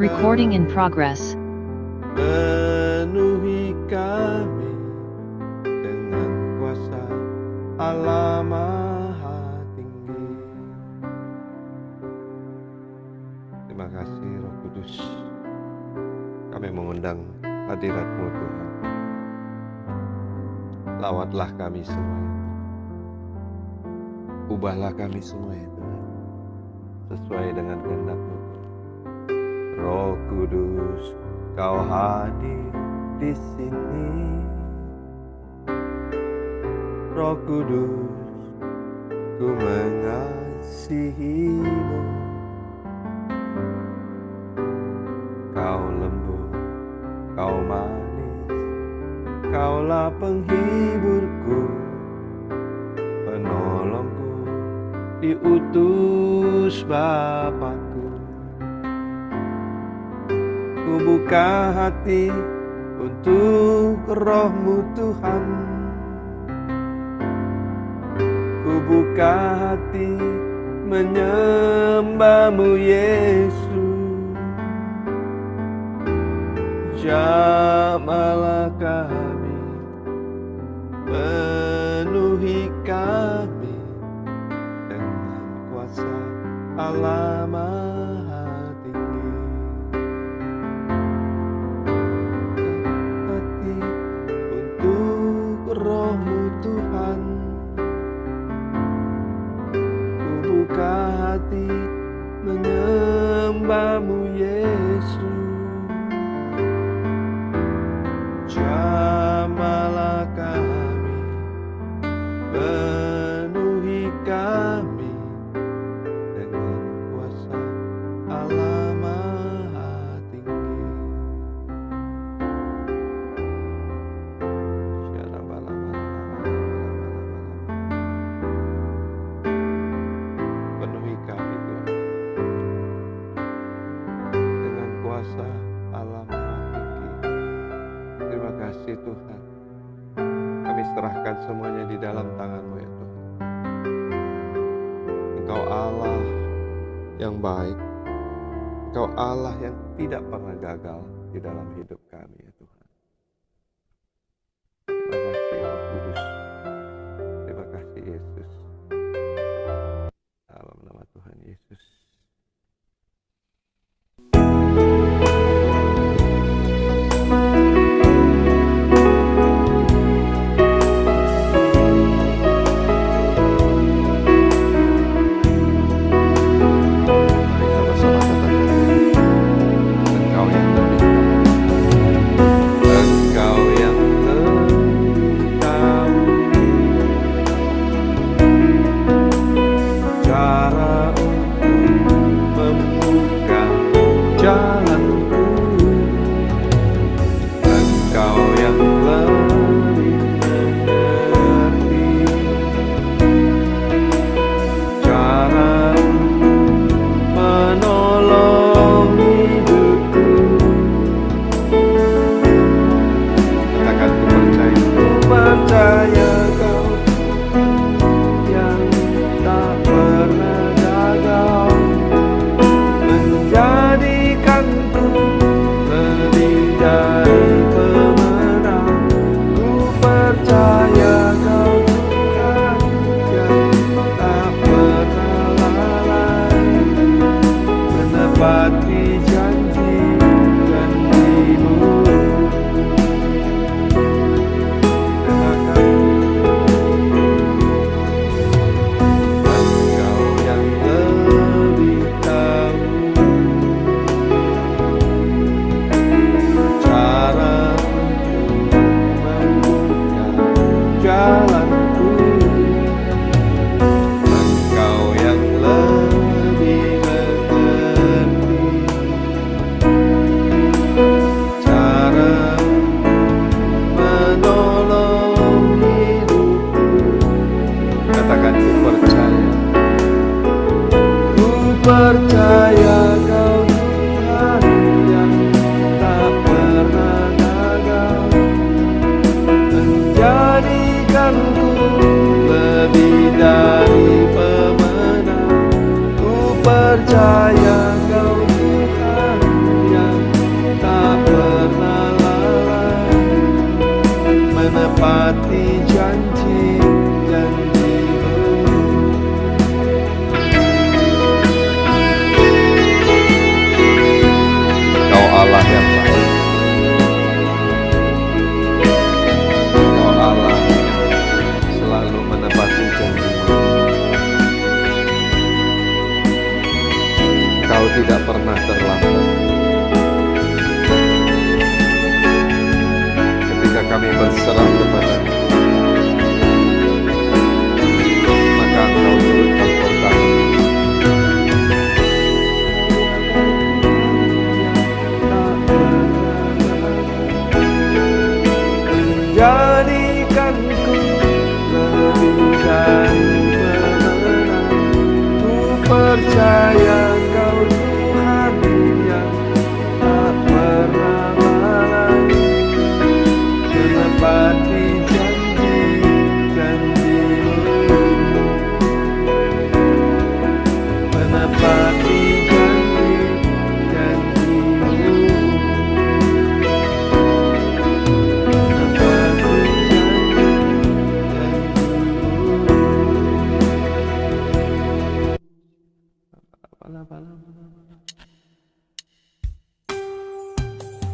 Recording in progress. Penuhi kami dengan kuasa Allah Maha Tinggi. Terima kasih Roh Kudus. Kami mengundang hadirat-Mu Tuhan. Lawatlah kami semua ya Tuhan. Ubahlah kami semua ya Tuhan, sesuai dengan kehendak-Mu Tuhan. Roh Kudus, Kau hadir di sini. Roh Kudus, ku mengasihi-Mu. Kau lembut, Kau manis, Kaulah penghiburku, penolongku, diutus Bapakku. Ku buka hati untuk Roh-Mu Tuhan. Ku buka hati menyembah-Mu Yesus. Jamahlah kami, penuhi kami dengan kuasa Allah Maha Tinggi. Hati untuk Roh-Mu Tuhan. Ku buka hati menyembah-Mu Yesus. Jamahlah kami, penuhi kami dengan kuasa Allah Maha Tinggi. Penuhi kami Tuhan dengan kuasa Allah Maha Tinggi. Terima kasih Tuhan. Kami serahkan semuanya di dalam tangan-Mu ya Tuhan. Engkau Allah yang baik. Engkau Allah yang tidak pernah gagal di dalam hidup kami ya Tuhan. Terima kasih Roh Kudus. Terima kasih Yesus. Dalam nama Tuhan Yesus. Menjadikan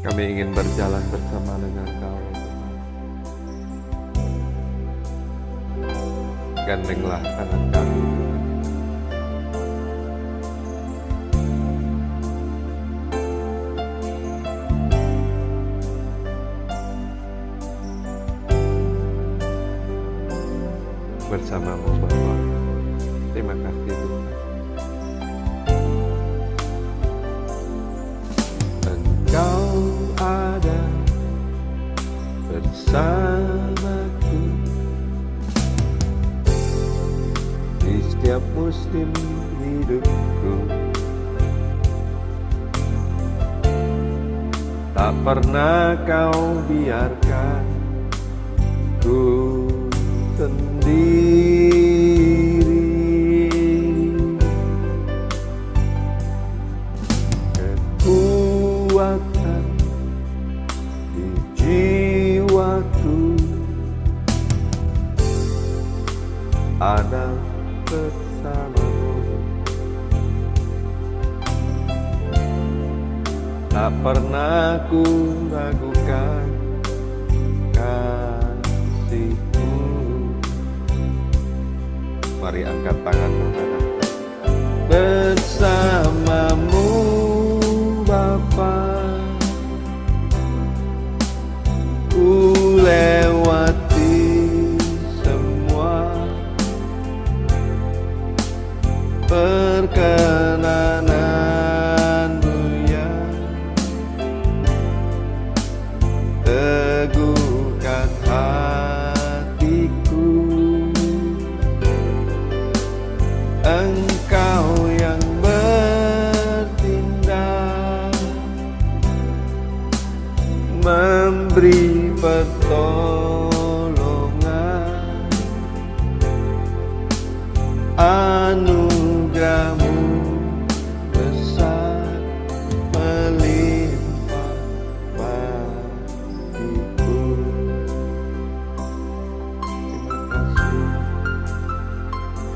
Kami ingin berjalan bersama dengan Kau, Tuhan. Gandenglah tangan kami, Tuhan. Bersamamu, Bapa. Terima kasih, Tuhan. Engkau ada bersamaku di setiap musim hidupku. Tak pernah Kau biarkan ku sendiri. Kekuatan di jiwaku ada bersamamu. Tak pernah ku ragukan kasih-Mu. Mari angkat tanganmu kanan. Bersamamu Bapa, ku lewati semua perkenanan-Mu yang teguhkan hatiku. Engkau yang bertindak, memberi pertolongan, anugerah-Mu besar melimpah bagiku.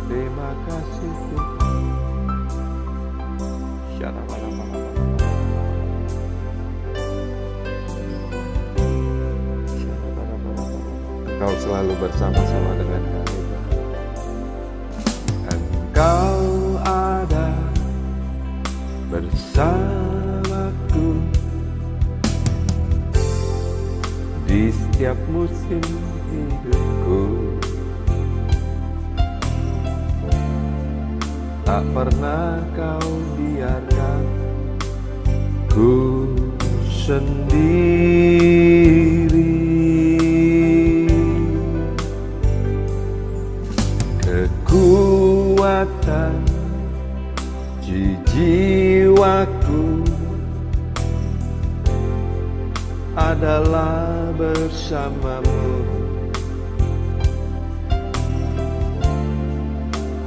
Terima kasih Tuhan. Engkau selalu bersama-sama dengan kami. Engkau ada bersamaku di setiap musim hidupku. Tak pernah Kau biarkan ku sendiri. Kekuatan di jiwaku adalah bersama-Mu.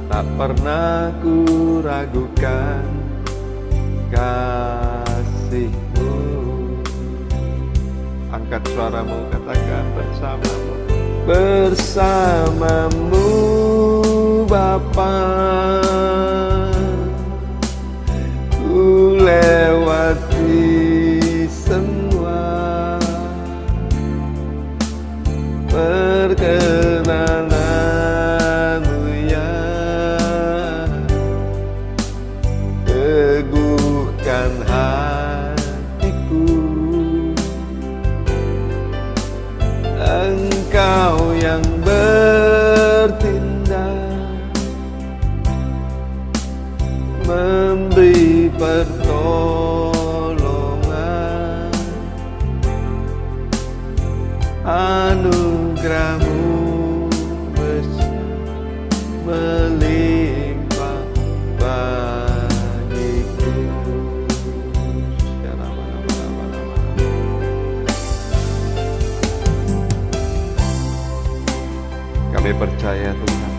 Tak pernah ku ragukan kasih-Mu. Angkat suaramu, katakan bersama-Mu. Bersama-Mu Bapa, ku lewati semua perkenanan-Mu yang teguhkan hatiku. Engkau yang bertindak, memberi pertolongan, anugerah-Mu besar melimpah bagiku. Kami percaya Tuhan,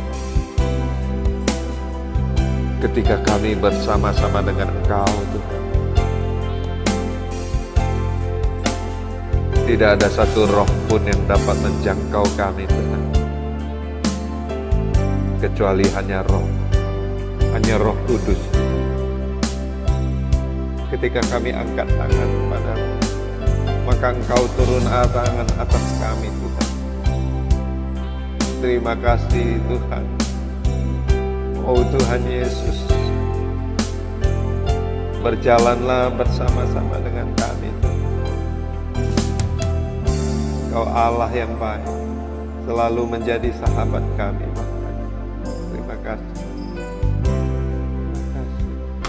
ketika kami bersama-sama dengan Engkau Tuhan, tidak ada satu roh pun yang dapat menjangkau kami Tuhan, kecuali hanya Roh Kudus. Ketika kami angkat tangan padamu, maka Engkau turun tangan atas kami Tuhan. Terima kasih Tuhan. Oh Tuhan Yesus, berjalanlah bersama-sama dengan kami Tuhan. Engkau Allah yang baik, selalu menjadi sahabat kami. Terima kasih. Terima kasih.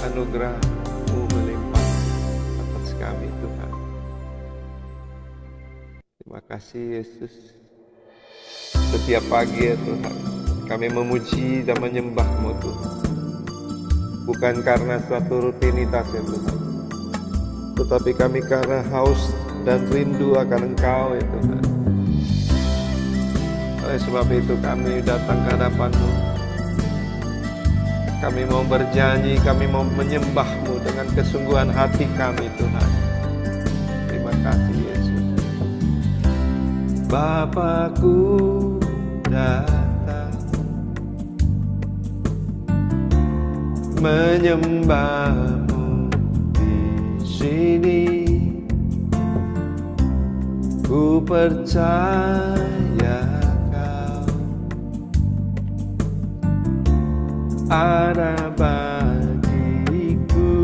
Anugerah-Mu melimpah atas kami Tuhan. Terima kasih Yesus. Setiap pagi ya Tuhan, kami memuji dan menyembah-Mu Tuhan. Bukan karena suatu rutinitas ya Tuhan, tetapi kami karena haus dan rindu akan Engkau ya Tuhan. Oleh sebab itu kami datang ke hadapan-Mu. Kami mau berjanji, kami mau menyembah-Mu dengan kesungguhan hati kami Tuhan. Terima kasih Yesus. Bapakku datang menyembah-Mu di sini. Ku percaya Kau ada bagiku.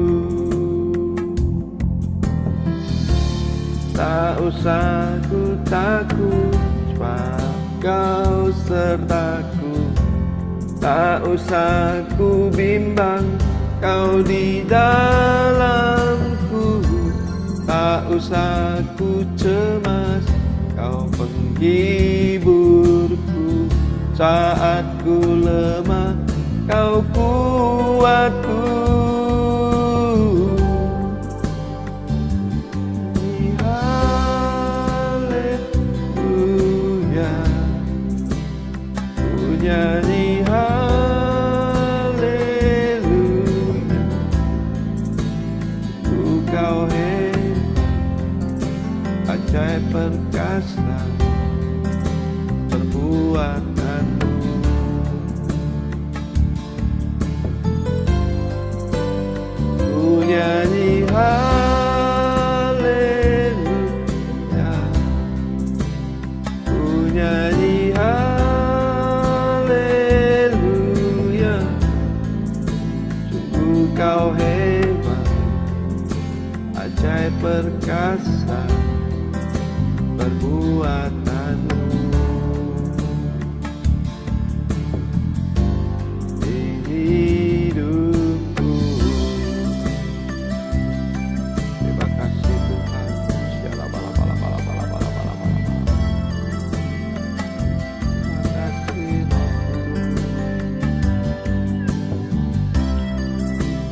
Tak usah ku takut, sebab Kau sertaku. Tak usah ku bimbang, Kau di dalamku. Tak usah ku cemas, Kau penghiburku. Saat ku lemah, Kau kuatku. Haleluya, ku nyanyi haleluya. Kau ajaib perkasa perbuatan-Mu. Ku nyanyi haleluya, ku nyanyi haleluya. Sungguh Kau hebat, ajaib perkasa perbuatan-Mu. Di hidupku. Terima kasih Tuhan. Terima kasih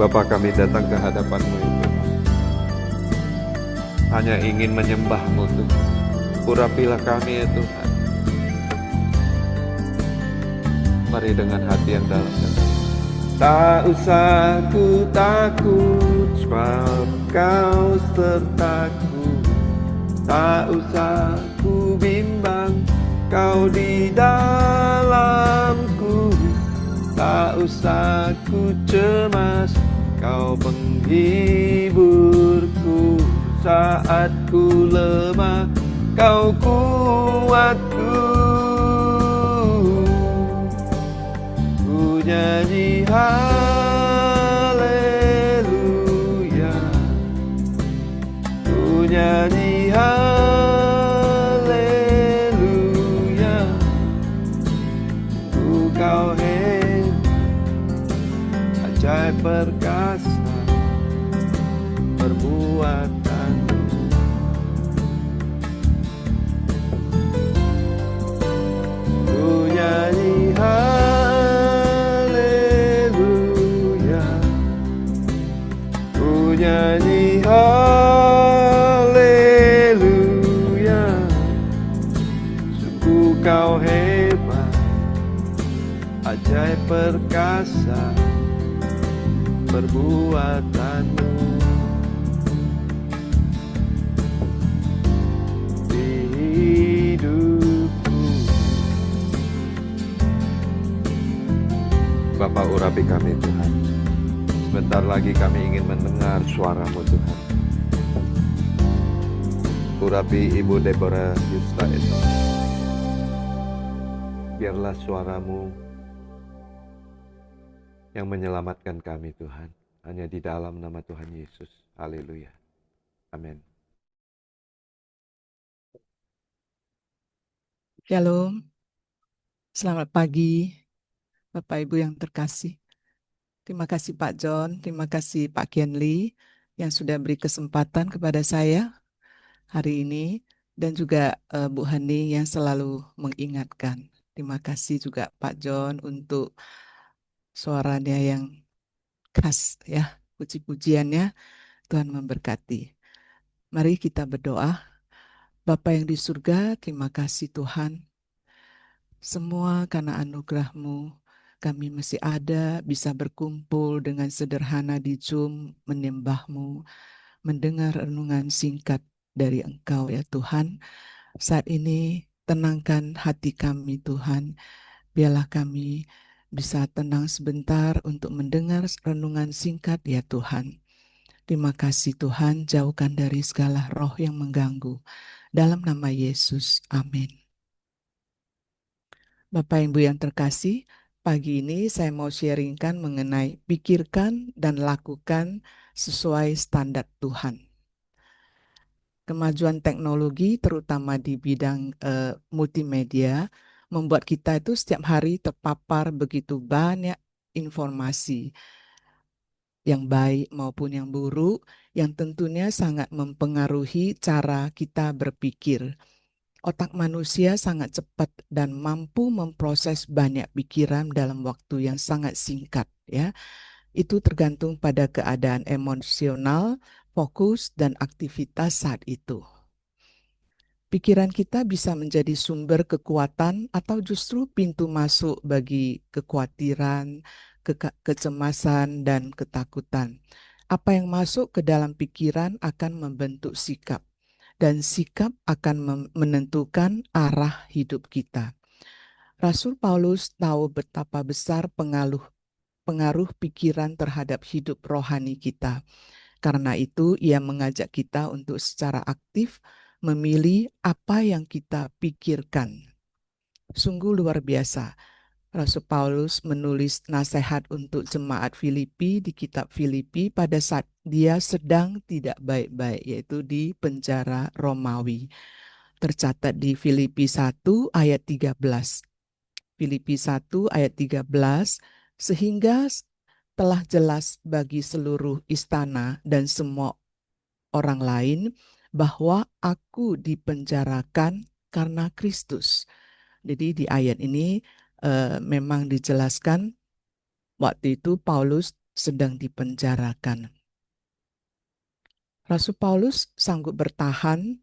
Bapa, kami datang ke hadapan-Mu itu hanya ingin menyembah-Mu Tuhan. Urapilah kami ya Tuhan. Mari dengan hati yang dalam. Tak usah ku takut, sebab Kau sertaku. Tak usah ku bimbang, Kau di dalamku. Tak usah ku cemas, Kau penghiburku. Saat ku lemah, Kau kuatku. Ku nyanyi haleluya, ku nyanyi haleluya. Kau hebat, ajaib perkasa perbuatan-Mu. Ku nyanyi haleluya, ku nyanyi haleluya. Sungguh Kau hebat, ajaib perkasa perbuatan-Mu. Di hidupku. Bapa, urapi kami Tuhan. Sebentar lagi kami ingin mendengar suara-Mu Tuhan. Urapi Ibu Deborah Yustaen. Biarlah suaramu yang menyelamatkan kami Tuhan. Hanya di dalam nama Tuhan Yesus. Haleluya. Amin. Shalom, selamat pagi Bapak Ibu yang terkasih. Terima kasih Pak John, terima kasih Pak Kienli yang sudah beri kesempatan kepada saya hari ini dan juga Bu Hani yang selalu mengingatkan. Terima kasih juga Pak John untuk suaranya yang khas ya, puji-pujiannya. Tuhan memberkati. Mari kita berdoa. Bapa yang di surga, terima kasih Tuhan. Semua karena anugerah-Mu, kami masih ada, bisa berkumpul dengan sederhana di Zoom, menyembah-Mu, mendengar renungan singkat dari Engkau ya Tuhan. Saat ini tenangkan hati kami Tuhan, biarlah kami bisa tenang sebentar untuk mendengar renungan singkat ya Tuhan. Terima kasih Tuhan, jauhkan dari segala roh yang mengganggu. Dalam nama Yesus, amin. Bapak Ibu yang terkasih, pagi ini saya mau sharingkan mengenai pikirkan dan lakukan sesuai standar Tuhan. Kemajuan teknologi terutama di bidang multimedia membuat kita itu setiap hari terpapar begitu banyak informasi yang baik maupun yang buruk yang tentunya sangat mempengaruhi cara kita berpikir. Otak manusia sangat cepat dan mampu memproses banyak pikiran dalam waktu yang sangat singkat ya. Itu tergantung pada keadaan emosional, fokus dan aktivitas saat itu. Pikiran kita bisa menjadi sumber kekuatan atau justru pintu masuk bagi kekhawatiran, kecemasan dan ketakutan. Apa yang masuk ke dalam pikiran akan membentuk sikap dan sikap akan menentukan arah hidup kita. Rasul Paulus tahu betapa besar pengaruh pikiran terhadap hidup rohani kita. Karena itu, ia mengajak kita untuk secara aktif memilih apa yang kita pikirkan. Sungguh luar biasa. Rasul Paulus menulis nasihat untuk jemaat Filipi di kitab Filipi pada saat dia sedang tidak baik-baik, yaitu di penjara Romawi. Tercatat di Filipi 1 ayat 13. Filipi 1 ayat 13, sehingga telah jelas bagi seluruh istana dan semua orang lain bahwa aku dipenjarakan karena Kristus. Jadi di ayat ini memang dijelaskan waktu itu Paulus sedang dipenjarakan. Rasul Paulus sanggup bertahan,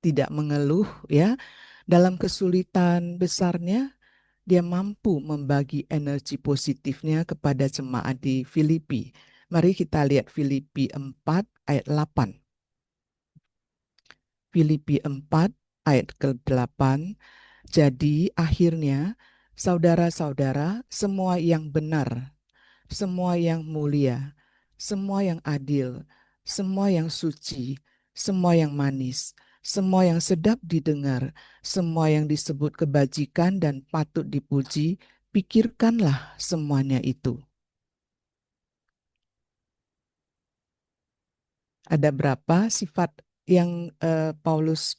tidak mengeluh ya. Dalam kesulitan besarnya, dia mampu membagi energi positifnya kepada jemaat di Filipi. Mari kita lihat Filipi 4 ayat 8. Filipi 4 ayat ke-8. Jadi akhirnya saudara-saudara, semua yang benar, semua yang mulia, semua yang adil, semua yang suci, semua yang manis, semua yang sedap didengar, semua yang disebut kebajikan dan patut dipuji, pikirkanlah semuanya itu. Ada berapa sifat yang Paulus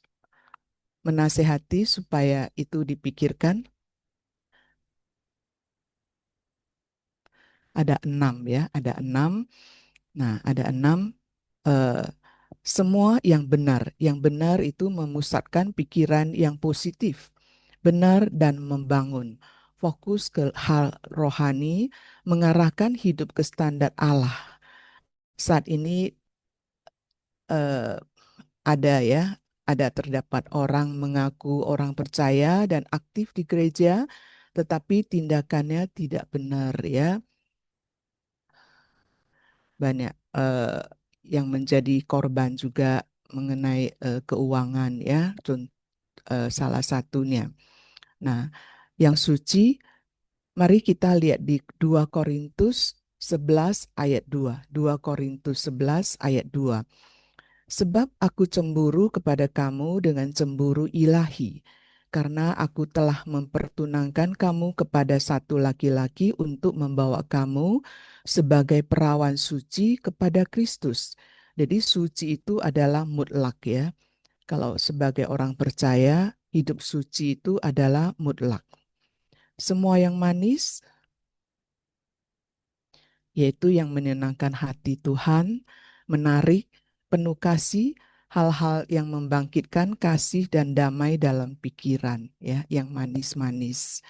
menasehati supaya itu dipikirkan? Ada 6 ya, ada 6. Nah, ada 6. Eh, semua yang benar. Yang benar itu memusatkan pikiran yang positif, benar dan membangun. Fokus ke hal rohani, mengarahkan hidup ke standar Allah. Saat ini eh, ada ya, ada terdapat orang mengaku orang percaya dan aktif di gereja, tetapi tindakannya tidak benar ya. Banyak yang menjadi korban juga mengenai keuangan ya, salah satunya. Nah, yang suci, mari kita lihat di 2 Korintus 11 ayat 2. 2 Korintus 11 ayat 2. Sebab aku cemburu kepada kamu dengan cemburu ilahi, karena aku telah mempertunangkan kamu kepada satu laki-laki untuk membawa kamu sebagai perawan suci kepada Kristus. Jadi suci itu adalah mutlak ya. Kalau sebagai orang percaya, hidup suci itu adalah mutlak. Semua yang manis, yaitu yang menyenangkan hati Tuhan, menarik, penuh kasih, hal-hal yang membangkitkan kasih dan damai dalam pikiran, ya, yang manis-manis.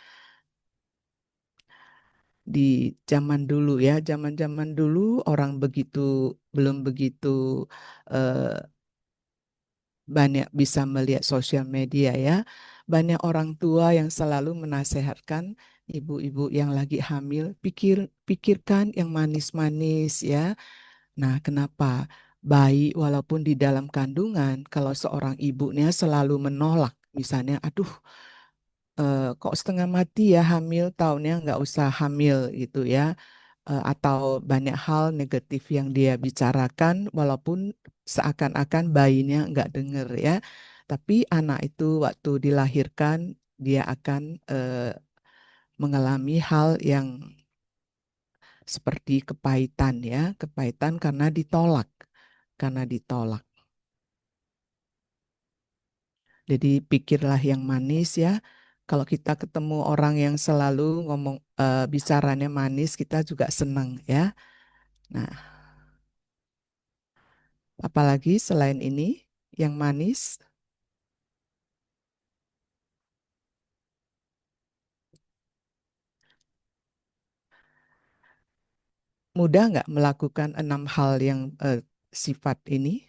Di zaman dulu ya, zaman-zaman dulu orang belum begitu eh, banyak bisa melihat sosial media ya. Banyak orang tua yang selalu menasehatkan ibu-ibu yang lagi hamil, pikirkan yang manis-manis ya. Nah, kenapa? Bayi walaupun di dalam kandungan, kalau seorang ibunya selalu menolak, misalnya, aduh, kok setengah mati ya hamil, tahunnya nggak usah hamil gitu ya. Atau banyak hal negatif yang dia bicarakan, walaupun seakan-akan bayinya nggak dengar ya. Tapi anak itu waktu dilahirkan, dia akan mengalami hal yang seperti kepahitan ya, kepahitan karena ditolak. Jadi pikirlah yang manis ya. Kalau kita ketemu orang yang selalu ngomong bicaranya manis, kita juga senang ya. Nah, apalagi selain ini yang manis, mudah nggak melakukan 6 hal yang sifat ini?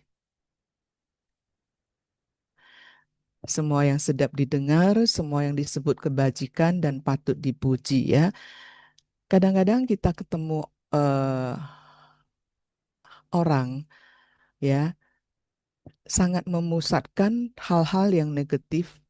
Semua yang sedap didengar, semua yang disebut kebajikan dan patut dipuji ya. Kadang-kadang kita ketemu eh, orang ya sangat memusatkan hal-hal yang negatif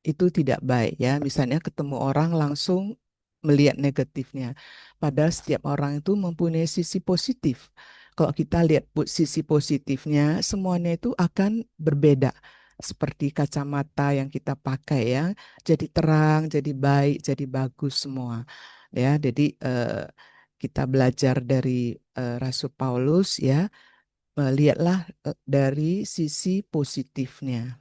itu tidak baik ya. Misalnya ketemu orang langsung melihat negatifnya. Padahal setiap orang itu mempunyai sisi positif. Kalau kita lihat sisi positifnya, semuanya itu akan berbeda. Seperti kacamata yang kita pakai ya. Jadi terang, jadi baik, jadi bagus semua. Ya, jadi kita belajar dari Rasul Paulus ya, lihatlah dari sisi positifnya.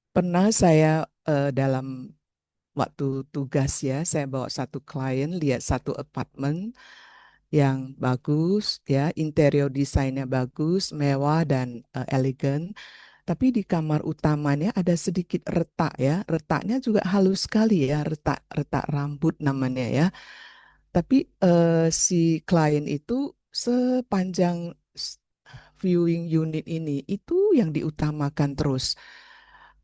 Pernah saya dalam waktu tugas ya, saya bawa satu klien lihat satu apartemen yang bagus ya, interior desainnya bagus, mewah dan elegan. Tapi di kamar utamanya ada sedikit retak ya, retaknya juga halus sekali ya, retak rambut namanya ya. Tapi si klien itu sepanjang viewing unit ini itu yang diutamakan terus.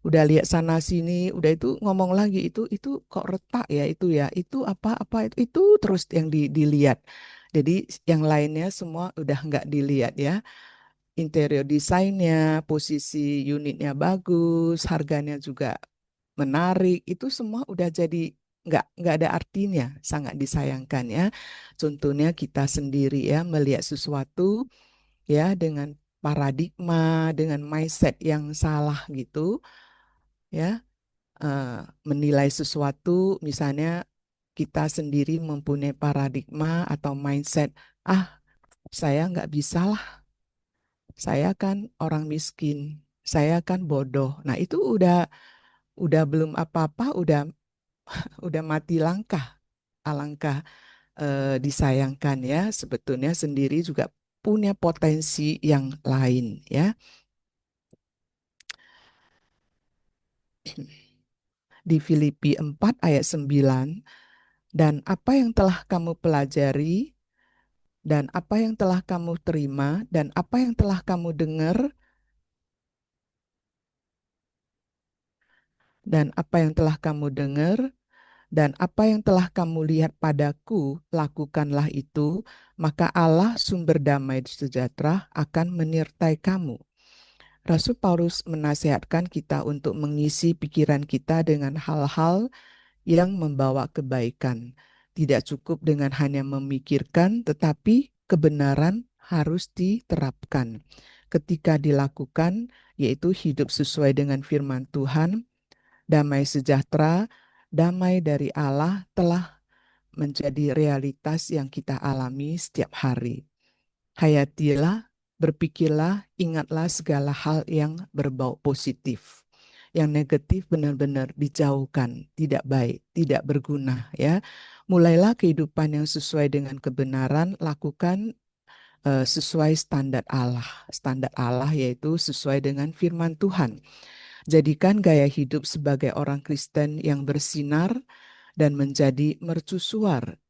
Udah lihat sana sini, udah itu ngomong lagi itu kok retak ya itu apa itu terus yang dilihat. Jadi yang lainnya semua udah nggak dilihat ya. Interior desainnya, posisi unitnya bagus, harganya juga menarik, itu semua udah jadi nggak ada artinya, sangat disayangkan ya. Contohnya kita sendiri ya melihat sesuatu ya dengan paradigma, dengan mindset yang salah gitu ya, eh, menilai sesuatu, misalnya kita sendiri mempunyai paradigma atau mindset, ah saya nggak bisa lah, saya kan orang miskin, saya kan bodoh. Nah itu udah belum apa-apa, udah mati langkah, alangkah disayangkan ya. Sebetulnya sendiri juga punya potensi yang lain ya. Di Filipi 4 ayat 9, dan apa yang telah kamu pelajari, dan apa yang telah kamu terima, dan apa yang telah kamu dengar, dan apa yang telah kamu dengar, dan apa yang telah kamu lihat padaku, lakukanlah itu, maka Allah sumber damai sejahtera akan menyertai kamu. Rasul Paulus menasihatkan kita untuk mengisi pikiran kita dengan hal-hal yang membawa kebaikan. Tidak cukup dengan hanya memikirkan, tetapi kebenaran harus diterapkan. Ketika dilakukan, yaitu hidup sesuai dengan firman Tuhan, damai sejahtera, damai dari Allah telah menjadi realitas yang kita alami setiap hari. Hayatilah, berpikirlah, ingatlah segala hal yang berbau positif. Yang negatif benar-benar dijauhkan, tidak baik, tidak berguna ya. Mulailah kehidupan yang sesuai dengan kebenaran, lakukan sesuai standar Allah. Standar Allah yaitu sesuai dengan firman Tuhan. Jadikan gaya hidup sebagai orang Kristen yang bersinar dan menjadi mercusuar.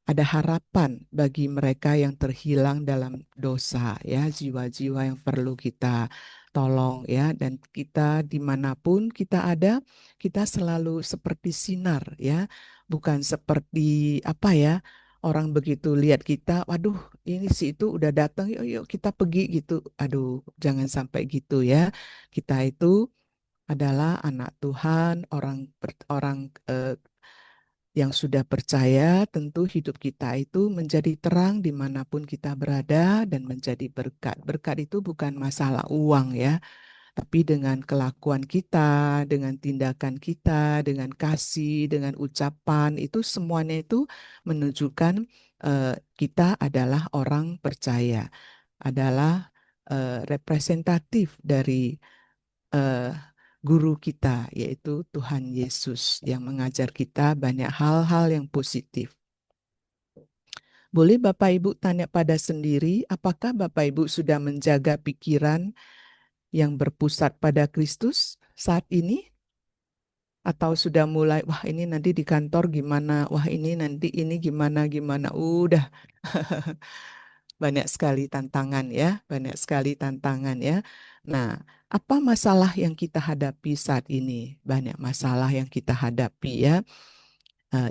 Ada harapan bagi mereka yang terhilang dalam dosa ya, jiwa-jiwa yang perlu kita tolong ya, dan kita dimanapun kita ada, kita selalu seperti sinar ya, bukan seperti apa ya, orang begitu lihat kita, waduh ini si itu udah datang, yuk yuk kita pergi gitu, aduh jangan sampai gitu ya. Kita itu adalah anak Tuhan, orang yang sudah percaya, tentu hidup kita itu menjadi terang dimanapun kita berada dan menjadi berkat. Berkat itu bukan masalah uang ya, tapi dengan kelakuan kita, dengan tindakan kita, dengan kasih, dengan ucapan, itu semuanya itu menunjukkan kita adalah orang percaya, adalah representatif dari eh, guru kita, yaitu Tuhan Yesus yang mengajar kita banyak hal-hal yang positif. Boleh Bapak Ibu tanya pada sendiri, apakah Bapak Ibu sudah menjaga pikiran yang berpusat pada Kristus saat ini? Atau sudah mulai, wah ini nanti di kantor gimana, wah ini nanti ini gimana-gimana. Udah banyak sekali tantangan ya, banyak sekali tantangan ya. Nah, apa masalah yang kita hadapi saat ini? Banyak masalah yang kita hadapi ya.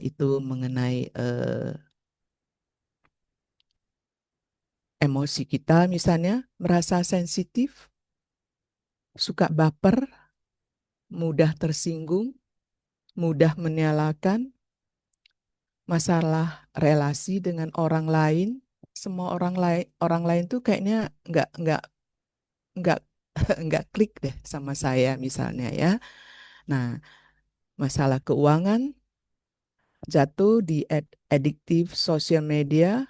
Itu mengenai emosi kita misalnya, merasa sensitif, suka baper, mudah tersinggung, mudah menyalahkan, masalah relasi dengan orang lain. Semua orang lain tuh kayaknya nggak nggak klik deh sama saya misalnya ya. Nah, masalah keuangan, jatuh di addiktif sosial media,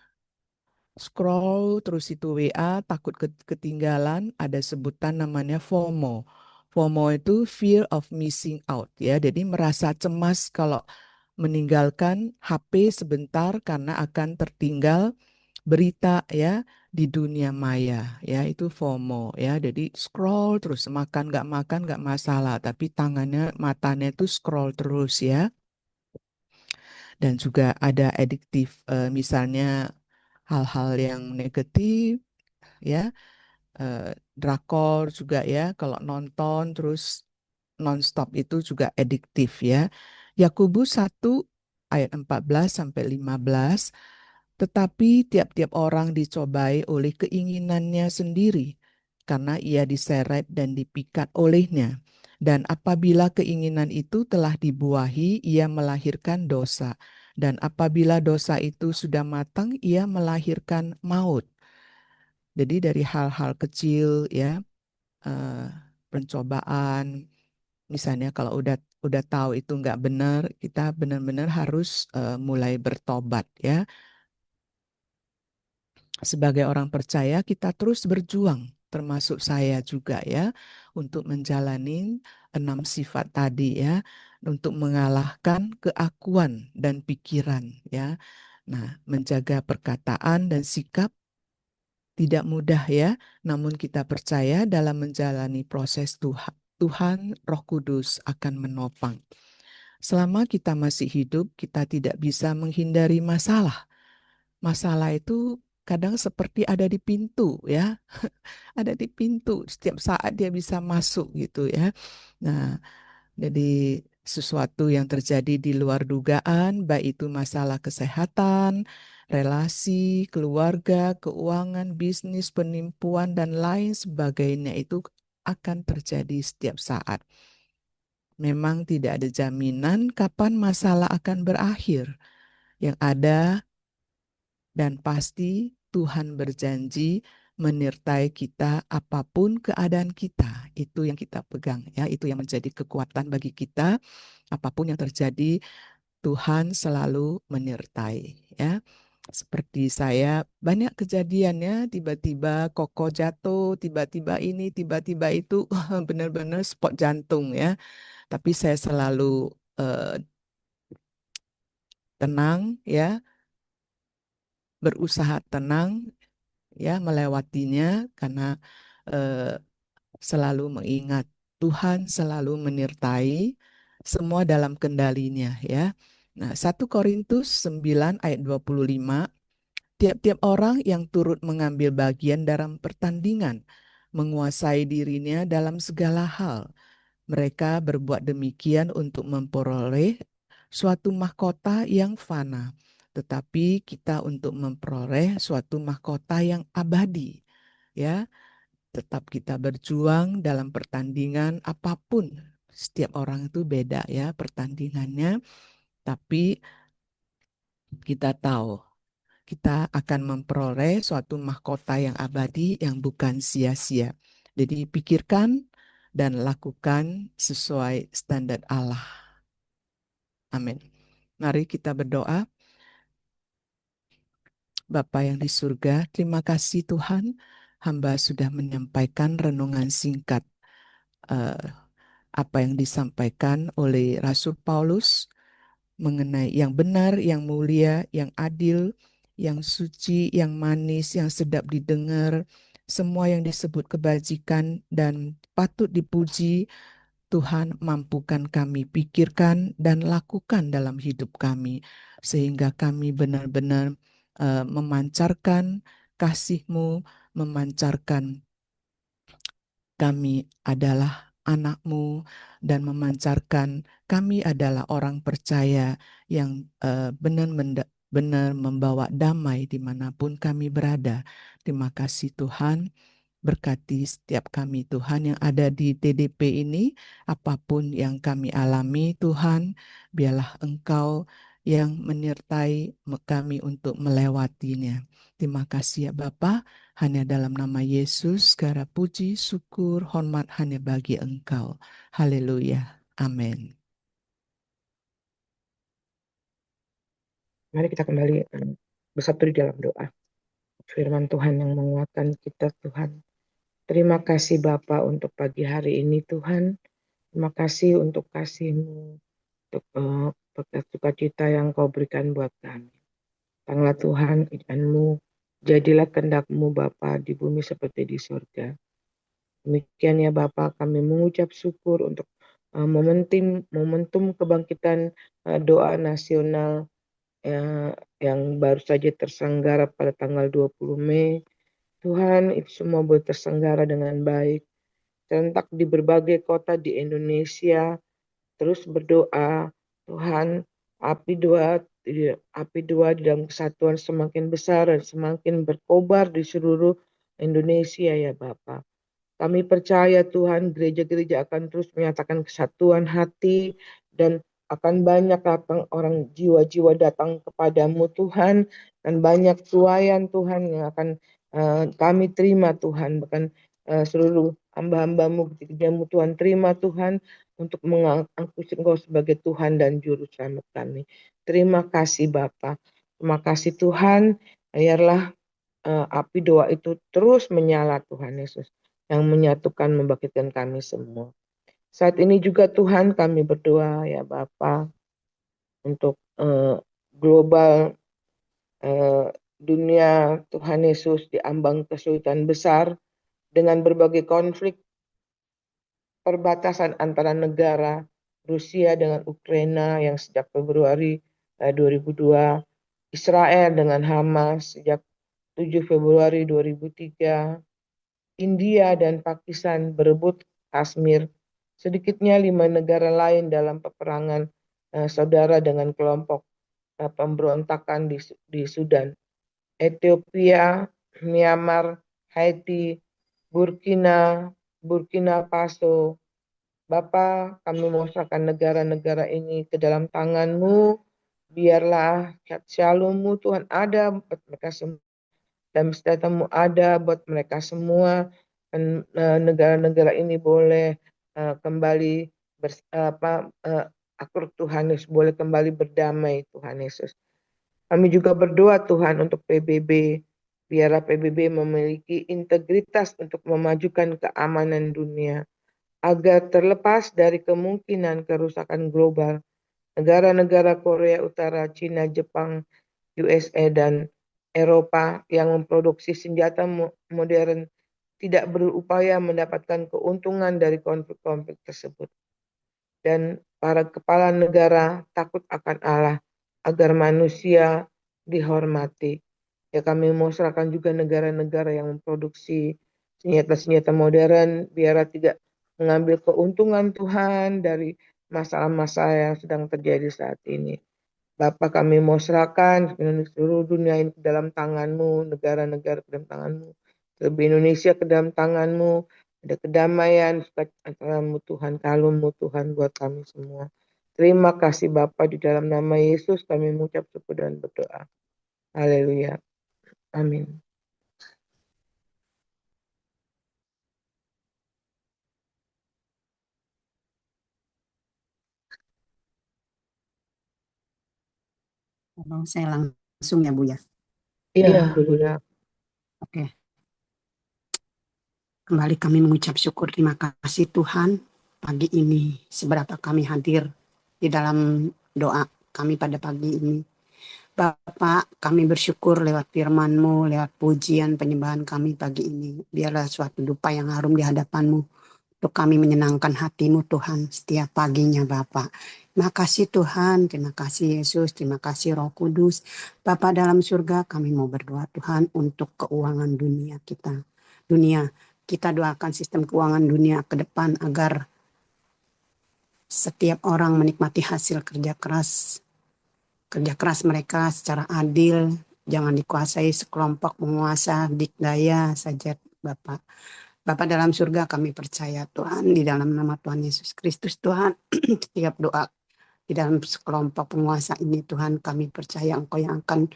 scroll terus itu WA, takut ketinggalan, ada sebutan namanya FOMO. FOMO itu fear of missing out ya. Jadi merasa cemas kalau meninggalkan HP sebentar karena akan tertinggal berita ya di dunia maya ya, itu FOMO ya. Jadi scroll terus, makan nggak masalah, tapi tangannya matanya itu scroll terus ya. Dan juga ada adiktif misalnya hal-hal yang negatif ya, drakor juga ya, kalau nonton terus nonstop itu juga adiktif ya. Yakobus 1 ayat 14 sampai 15. Tetapi tiap-tiap orang dicobai oleh keinginannya sendiri, karena ia diseret dan dipikat olehnya. Dan apabila keinginan itu telah dibuahi, ia melahirkan dosa. Dan apabila dosa itu sudah matang, ia melahirkan maut. Jadi dari hal-hal kecil ya, eh, pencobaan, misalnya kalau udah tahu itu nggak benar, kita benar-benar harus mulai bertobat ya. Sebagai orang percaya, kita terus berjuang, termasuk saya juga ya, untuk menjalani 6 sifat tadi ya, untuk mengalahkan keakuan dan pikiran ya. Nah, menjaga perkataan dan sikap tidak mudah ya, namun kita percaya dalam menjalani proses Tuhan, Tuhan Roh Kudus akan menopang. Selama kita masih hidup, kita tidak bisa menghindari masalah. Masalah itu kadang seperti ada di pintu ya, ada di pintu, setiap saat dia bisa masuk gitu ya. Nah, jadi sesuatu yang terjadi di luar dugaan, baik itu masalah kesehatan, relasi, keluarga, keuangan, bisnis, penipuan dan lain sebagainya, itu akan terjadi setiap saat. Memang tidak ada jaminan kapan masalah akan berakhir. Yang ada dan pasti Tuhan berjanji menyertai kita apapun keadaan kita. Itu yang kita pegang ya, itu yang menjadi kekuatan bagi kita. Apapun yang terjadi, Tuhan selalu menyertai ya. Seperti saya banyak kejadiannya, tiba-tiba Koko jatuh, tiba-tiba ini, tiba-tiba itu, benar-benar spot jantung ya. Tapi saya selalu tenang ya, berusaha tenang ya melewatinya karena eh, selalu mengingat Tuhan selalu menyertai semua dalam kendalinya ya. Nah, 1 Korintus 9 ayat 25, tiap-tiap orang yang turut mengambil bagian dalam pertandingan menguasai dirinya dalam segala hal. Mereka berbuat demikian untuk memperoleh suatu mahkota yang fana, tetapi kita untuk memperoleh suatu mahkota yang abadi. Ya, tetap kita berjuang dalam pertandingan apapun. Setiap orang itu beda ya pertandingannya, tapi kita tahu kita akan memperoleh suatu mahkota yang abadi yang bukan sia-sia. Jadi pikirkan dan lakukan sesuai standar Allah. Amin. Mari kita berdoa. Bapa yang di surga, terima kasih Tuhan, hamba sudah menyampaikan renungan singkat eh, apa yang disampaikan oleh Rasul Paulus mengenai yang benar, yang mulia, yang adil, yang suci, yang manis, yang sedap didengar, semua yang disebut kebajikan dan patut dipuji. Tuhan, mampukan kami pikirkan dan lakukan dalam hidup kami, sehingga kami benar-benar memancarkan kasih-Mu, memancarkan kami adalah anak-Mu, dan memancarkan kami adalah orang percaya yang benar membawa damai dimanapun kami berada. Terima kasih Tuhan. Berkati setiap kami Tuhan yang ada di TDP ini, apapun yang kami alami Tuhan, biarlah Engkau yang menyertai kami untuk melewatinya. Terima kasih ya Bapa, hanya dalam nama Yesus, segala puji, syukur, hormat hanya bagi Engkau. Haleluya. Amin. Mari kita kembali bersatu di dalam doa. Firman Tuhan yang menguatkan kita, Tuhan. Terima kasih Bapa untuk pagi hari ini, Tuhan. Terima kasih untuk kasih-Mu, untuk berkat sukacita yang Kau berikan buat kami. Tanglah Tuhan, izinmu, jadilah kehendak-Mu Bapa di bumi seperti di surga. Demikian ya Bapa, kami mengucap syukur untuk momentum kebangkitan doa nasional yang baru saja terselenggara pada tanggal 20 Mei. Tuhan, itu semua boleh terselenggara dengan baik. Serentak di berbagai kota di Indonesia, terus berdoa, Tuhan, api doa di dalam kesatuan semakin besar dan semakin berkobar di seluruh Indonesia ya Bapak. Kami percaya Tuhan gereja-gereja akan terus menyatakan kesatuan hati dan akan banyak datang orang jiwa-jiwa datang kepadamu Tuhan, dan banyak tuaian Tuhan yang akan kami terima Tuhan, bahkan seluruh hamba-hambamu gerejamu Tuhan terima Tuhan untuk mengangkut Engkau sebagai Tuhan dan Juru Selamat kami. Terima kasih Bapa, terima kasih Tuhan, biarlah api doa itu terus menyala Tuhan Yesus, yang menyatukan membangkitkan kami semua. Saat ini juga Tuhan kami berdoa ya Bapa untuk global dunia Tuhan Yesus diambang kesulitan besar dengan berbagai konflik perbatasan antara negara Rusia dengan Ukraina yang sejak Februari 2002, Israel dengan Hamas sejak 7 Februari 2003, India dan Pakistan berebut Kashmir. Sedikitnya 5 negara lain dalam peperangan saudara dengan kelompok pemberontakan di Sudan, Ethiopia, Myanmar, Haiti, Burkina Faso, Bapa, kami mau serahkan negara-negara ini ke dalam tangan-Mu. Biarlah shalom-Mu Tuhan ada buat mereka semua. Dan sejahtera-Mu ada buat mereka semua. Dan negara-negara ini boleh kembali akur Tuhan Yesus, boleh kembali berdamai Tuhan Yesus. Kami juga berdoa Tuhan untuk PBB. Biarlah PBB memiliki integritas untuk memajukan keamanan dunia agar terlepas dari kemungkinan kerusakan global. Negara-negara Korea Utara, China, Jepang, USA, dan Eropa yang memproduksi senjata modern tidak berupaya mendapatkan keuntungan dari konflik-konflik tersebut. Dan para kepala negara takut akan Allah agar manusia dihormati. Ya, kami mau serahkan juga negara-negara yang memproduksi senjata-senjata modern biar tidak mengambil keuntungan Tuhan dari masalah-masalah yang sedang terjadi saat ini. Bapa, kami mau serahkan seluruh dunia ini ke dalam tangan-Mu, negara-negara ke dalam tangan-Mu, terlebih Indonesia ke dalam tangan-Mu, ada kedamaian antara-Mu Tuhan, kalung-Mu Tuhan buat kami semua. Terima kasih Bapa, di dalam nama Yesus kami mengucap syukur dan berdoa. Haleluya. Amin. Kalau saya langsung ya Bu ya. Iya, Haleluya. Oke. Kembali kami mengucap syukur, terima kasih Tuhan pagi ini seberapa kami hadir di dalam doa kami pada pagi ini. Bapak, kami bersyukur lewat firman-Mu, lewat pujian penyembahan kami pagi ini. Biarlah suatu dupa yang harum di hadapan-Mu untuk kami menyenangkan hati-Mu Tuhan setiap paginya Bapak. Terima kasih Tuhan, terima kasih Yesus, terima kasih Roh Kudus. Bapak dalam surga kami mau berdoa Tuhan untuk keuangan dunia kita. Kita doakan sistem keuangan dunia ke depan agar setiap orang menikmati hasil kerja keras mereka secara adil, jangan dikuasai sekelompok penguasa dikdaya saja Bapak. Bapak dalam surga kami percaya Tuhan di dalam nama Tuhan Yesus Kristus Tuhan setiap doa di dalam sekelompok penguasa ini Tuhan kami percaya Engkau yang akan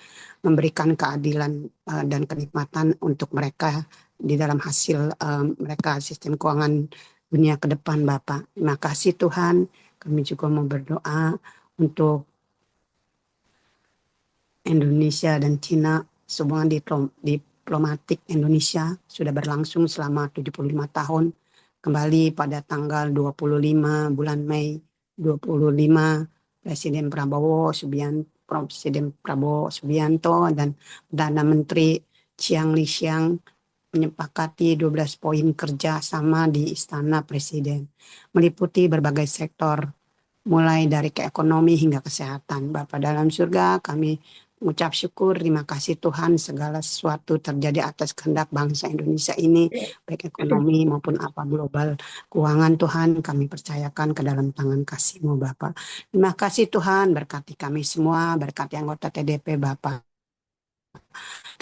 memberikan keadilan dan kenikmatan untuk mereka di dalam hasil mereka sistem keuangan dunia ke depan Bapak. Terima kasih Tuhan, kami juga mau berdoa untuk Indonesia dan Cina. Hubungan diplomatik Indonesia sudah berlangsung selama 75 tahun. Kembali pada tanggal 25 bulan Mei 25, Presiden Prabowo Subianto dan Perdana Menteri Chiang Li-Xiang menyepakati 12 poin kerja sama di Istana Presiden, meliputi berbagai sektor, mulai dari ke ekonomi hingga kesehatan. Bapa dalam surga, kami mengucap syukur, terima kasih Tuhan segala sesuatu terjadi atas kehendak bangsa Indonesia ini, baik ekonomi maupun apa global keuangan Tuhan, kami percayakan ke dalam tangan kasih-Mu Bapak. Terima kasih Tuhan, berkati kami semua, berkati anggota TDP Bapak.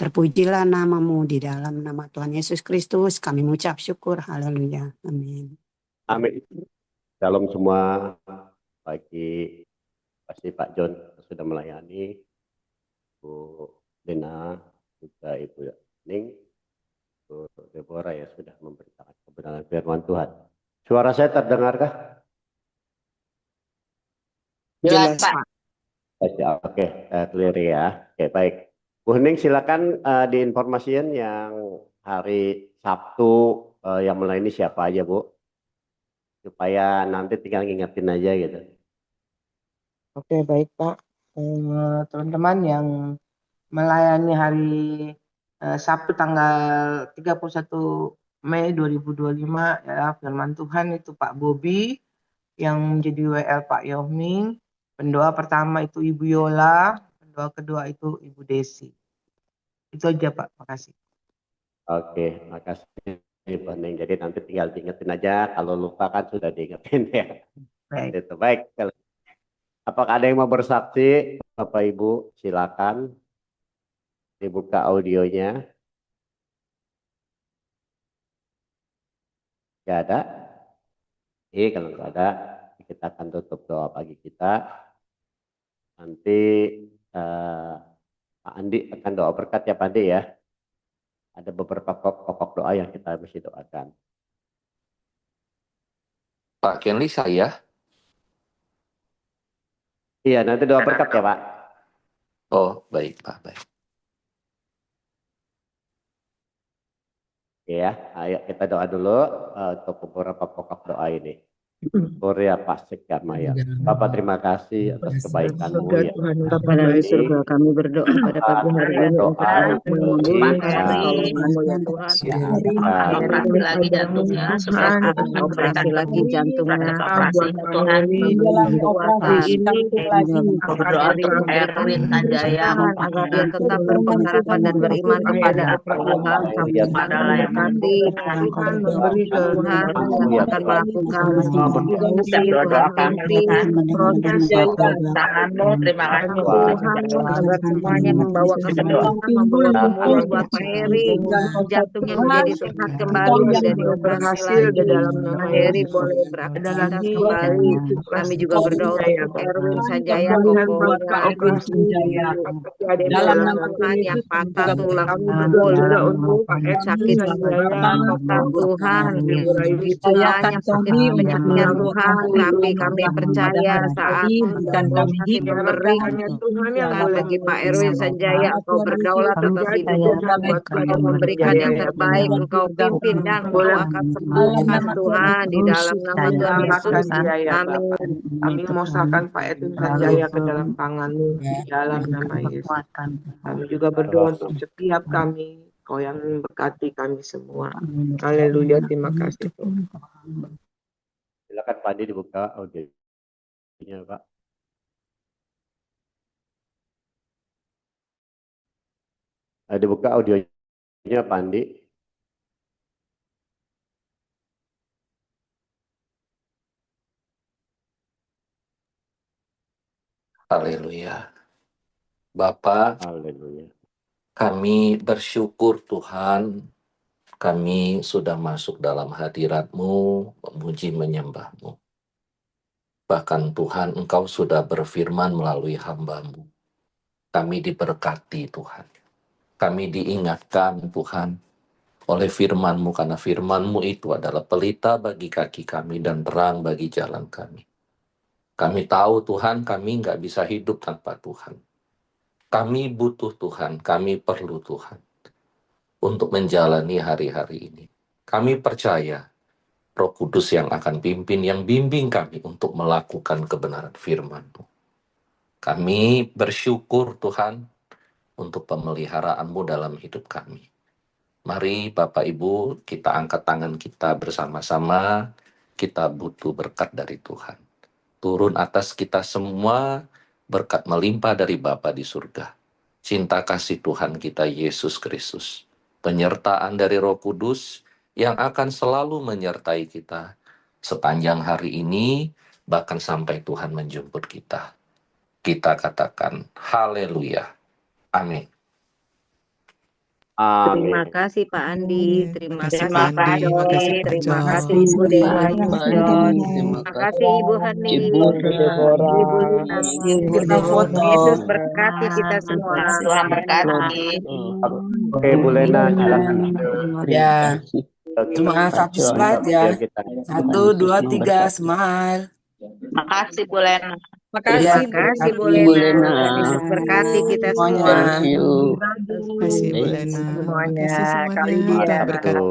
Terpujilah nama-Mu di dalam nama Tuhan Yesus Kristus, kami mengucap syukur, haleluya, amin. Amin. Shalom semua, bagi pasti Pak John sudah melayani, Bu Dena, juga Ibu Ning, Bu Deborah ya sudah memberitakan kebenaran firman Tuhan. Suara saya terdengarkah? Jelas, Pak. Oke, clear ya. Oke, baik. Bu Ning silakan diinformasikan yang hari Sabtu yang melayani siapa aja Bu, supaya nanti tinggal ngingetin aja gitu. Oke, baik Pak. Teman-teman yang melayani hari Sabtu tanggal 31 Mei 2025 ya, firman Tuhan itu Pak Bobi yang menjadi WL Pak Yohming. Pendoa pertama itu Ibu Yola, pendoa kedua itu Ibu Desi. Itu aja Pak, makasih. Oke, makasih Ibu Ning. Jadi nanti tinggal diingetin aja, kalau lupa kan sudah diingetin ya. Baik. Itu baik. Apakah ada yang mau bersaksi? Bapak Ibu, silakan dibuka audionya. Gak ada? Kalau nggak ada, kita akan tutup doa pagi kita. Nanti Pak Andi akan doa berkat ya Pak Andi ya. Ada beberapa pokok doa yang kita mesti doakan. Pak Kenli saya. Iya, nanti doa berkat ya Pak. Oh, baik Pak, baik. Ya, ayo kita doa dulu untuk beberapa pokok doa ini. Surya Pasik Karmaya. Bapak terima kasih atas kebaikan-Mu Surga ya. Tuhan yang Bapa dalam surga, kami berdoa pada pagi hari ini untuk Doa Engkau ya Tuhan. operasi lagi jantungnya, supaya Operasi lagi jantungnya, operasi Tuhan, memberi kekuatan. ini Engkau berdoa untuk Erwin Sanjaya, agar dia tetap berpengharapan dan beriman kepada Tuhan sampai pada layak hati. Tuhan memberi Tuhan yang akan melakukan fungsi Tuhan nanti proses tanganmu, terima kasih Tuhan agar semuanya membawa kesempatan, membawa kemuliaan buat Pak Heri, jantungnya menjadi sehat kembali dari operasi lagi. Pak Heri boleh beraktivitas kembali. Kami juga berdoa untuk Erwin Sanjaya, pokoknya operasi dalam Tuhan yang patah tulang pukul untuk sakit kota Tuhan, istilahnya sakit penyakitnya Tuhan, tapi kami percaya saat Tuhan masih memberikan bagi Pak Erwin Sanjaya, Engkau berdaulat atas hidupnya, Engkau memberikan yang terbaik, Engkau pimpin dan Engkau akan sembuhkan Tuhan di dalam nama Tuhan Yesus. Amin. Kami mosakan Pak Erwin Sanjaya ke dalam tangan-Mu di dalam nama Yesus. Kami juga berdoa untuk setiap kami, Kau yang memberkati kami semua. Haleluya, terima kasih Tuhan. Silakan Pak Andi dibuka audionya Pak. Dibuka audionya Pak Andi. Haleluya. Bapak, Haleluya. kami bersyukur Tuhan, kami sudah masuk dalam hadirat-Mu, memuji menyembah-Mu. Bahkan Tuhan, Engkau sudah berfirman melalui hamba-Mu. Kami diberkati Tuhan. Kami diingatkan Tuhan oleh firman-Mu, karena firman-Mu itu adalah pelita bagi kaki kami dan terang bagi jalan kami. Kami tahu Tuhan, kami nggak bisa hidup tanpa Tuhan. Kami butuh Tuhan, kami perlu Tuhan untuk menjalani hari-hari ini. Kami percaya Roh Kudus yang akan pimpin, yang bimbing kami untuk melakukan kebenaran firman-Mu. Kami bersyukur Tuhan untuk pemeliharaan-Mu dalam hidup kami. Mari Bapak Ibu, kita angkat tangan kita bersama-sama, kita butuh berkat dari Tuhan. Turun atas kita semua, berkat melimpah dari Bapa di surga. Cinta kasih Tuhan kita Yesus Kristus. Penyertaan dari Roh Kudus yang akan selalu menyertai kita sepanjang hari ini, bahkan sampai Tuhan menjemput kita. Kita katakan, haleluya. Amin. Terima kasih Pak Andi, terima kasih Pak Andi, terima kasih Pak terima John. kasih Ibu Dewa Yusdon, terima kasih Ibu Hani, Ibu Lina, foto. Yesus berkati kita semua. Tuhan berkati. Oke, Bu Lena, silakan. Ya, cuma satu slide ya. 1, 2, 3, smile. Makasih Bu Lena. Terima kasih Bu Lena. Yesus berkati kita semua. Semuanya. Terima kasih Bu Lena. Terima kasih semuanya. Tuhan berkati.